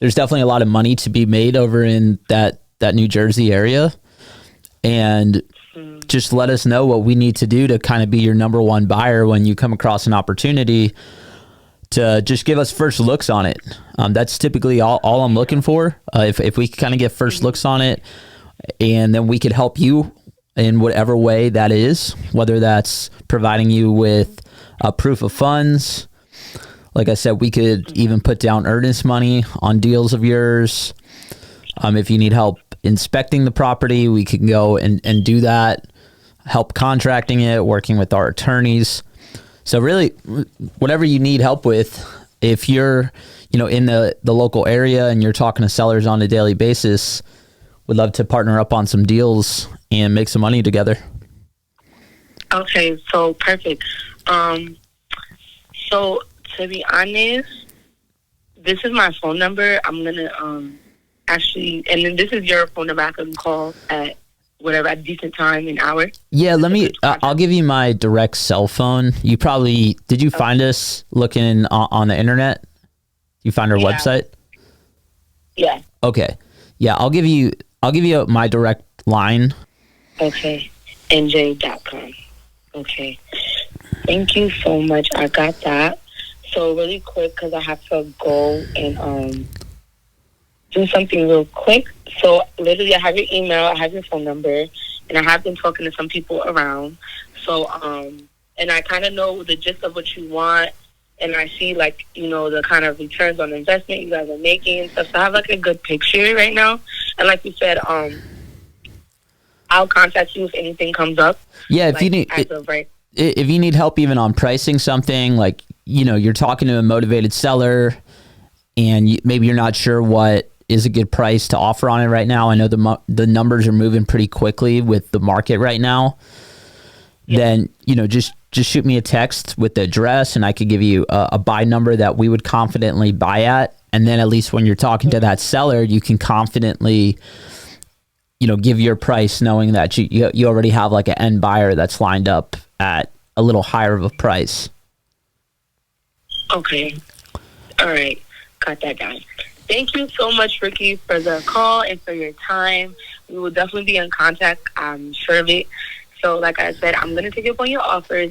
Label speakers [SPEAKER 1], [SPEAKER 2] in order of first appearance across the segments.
[SPEAKER 1] there's definitely a lot of money to be made over in that New Jersey area. And just let us know what we need to do to kind of be your number one buyer when you come across an opportunity, to just give us first looks on it. That's typically all I'm looking for. If we kind of get first looks on it, and then we could help you in whatever way that is, whether that's providing you with a proof of funds. Like I said, we could even put down earnest money on deals of yours. If you need help inspecting the property, we can go and do that, help contracting it, working with our attorneys. So really, whatever you need help with, if you're, in the local area and you're talking to sellers on a daily basis, would love to partner up on some deals and make some money together.
[SPEAKER 2] Okay, so perfect. So to be honest, this is my phone number. I'm gonna actually, and then this is your phone number. I can call at whatever, at a decent time, an hour.
[SPEAKER 1] Yeah, I'll give you my direct cell phone. Did you find us looking on the internet? You find our website?
[SPEAKER 2] Yeah.
[SPEAKER 1] Okay. Yeah, I'll give you my direct line.
[SPEAKER 2] Okay. NJ.com. Okay. Thank you so much. I got that. So really quick, because I have to go and do something real quick. So literally, I have your email, I have your phone number, and I have been talking to some people around. So, and I kind of know the gist of what you want, and I see the kind of returns on investment you guys are making and stuff. So I have a good picture right now. And like you said, I'll contact you if anything comes up.
[SPEAKER 1] Yeah, if you need help even on pricing something, you're talking to a motivated seller and maybe you're not sure what is a good price to offer on it right now. I know the numbers are moving pretty quickly with the market right now. Yeah. Then, just shoot me a text with the address and I could give you a buy number that we would confidently buy at. And then at least when you're talking to that seller, you can confidently, give your price knowing that you already have an end buyer that's lined up at a little higher of a price.
[SPEAKER 2] Okay. All right. Got that down. Thank you so much, Ricky, for the call and for your time. We will definitely be in contact. I'm sure of it. So like I said, I'm going to take up on your offers,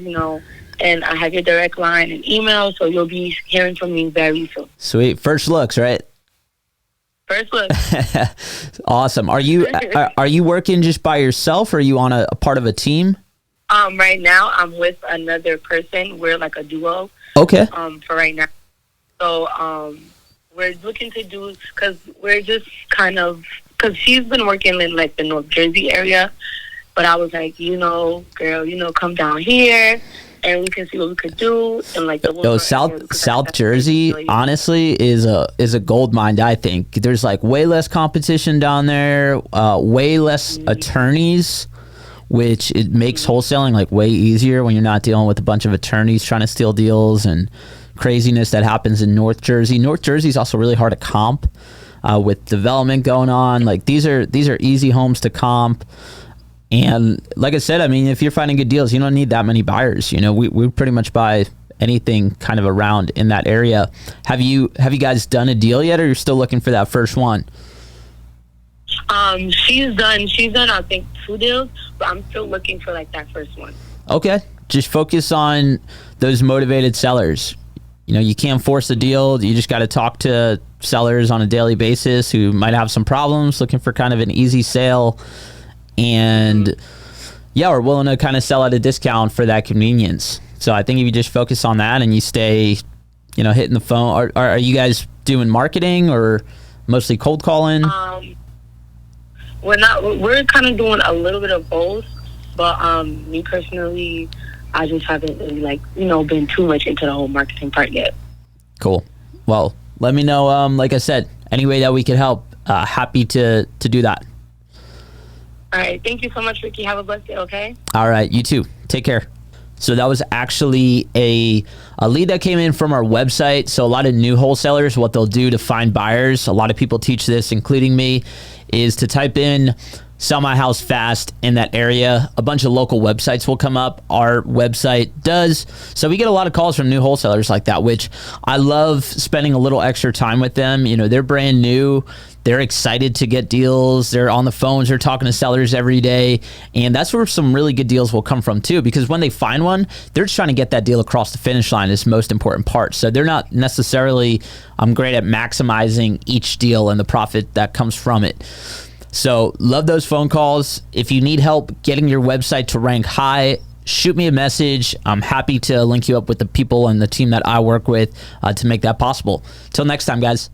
[SPEAKER 2] and I have your direct line and email, so you'll be hearing from me very soon.
[SPEAKER 1] Sweet. First looks, right?
[SPEAKER 2] First look.
[SPEAKER 1] Awesome. Are you working just by yourself, or are you on a part of a team?
[SPEAKER 2] Right now I'm with another person. We're like a duo.
[SPEAKER 1] Okay.
[SPEAKER 2] For right now. So we're looking to do, because we're just because she's been working in the North Jersey area, but I was like, girl, come down here and we can see what we could do. And
[SPEAKER 1] South Jersey, honestly, is a gold mine. I think there's way less competition down there, way less attorneys, which it makes wholesaling way easier when you're not dealing with a bunch of attorneys trying to steal deals and craziness that happens in North Jersey. North Jersey is also really hard to comp with development going on. These are easy homes to comp. And like I said, if you're finding good deals, you don't need that many buyers. We pretty much buy anything kind of around in that area. Have you guys done a deal yet, or you're still looking for that first one?
[SPEAKER 2] She's done I think 2 deals, but I'm still looking for that first one.
[SPEAKER 1] Okay. Just focus on those motivated sellers. You can't force a deal. You just got to talk to sellers on a daily basis who might have some problems, looking for kind of an easy sale, and are willing to kind of sell at a discount for that convenience. So I think if you just focus on that and you stay, hitting the phone. Are you guys doing marketing or mostly cold calling?
[SPEAKER 2] We're kind of doing a little bit of both, but me personally, I just haven't really been too much into the whole marketing part yet.
[SPEAKER 1] Cool. Well, let me know. Like I said, any way that we could help, happy to do that.
[SPEAKER 2] All right. Thank you so much, Ricky. Have a blessed day. Okay.
[SPEAKER 1] All right. You too. Take care. So that was actually a lead that came in from our website. So a lot of new wholesalers, what they'll do to find buyers, a lot of people teach this, including me, is to type in sell my house fast in that area, a bunch of local websites will come up. Our website does. So we get a lot of calls from new wholesalers like that, which I love spending a little extra time with them. You know, they're brand new. They're excited to get deals. They're on the phones. They're talking to sellers every day. And that's where some really good deals will come from too, because when they find one, they're just trying to get that deal across the finish line is the most important part. So they're not necessarily, I'm great at maximizing each deal and the profit that comes from it. So love those phone calls. If you need help getting your website to rank high, shoot me a message. I'm happy to link you up with the people and the team that I work with to make that possible. Till next time, guys.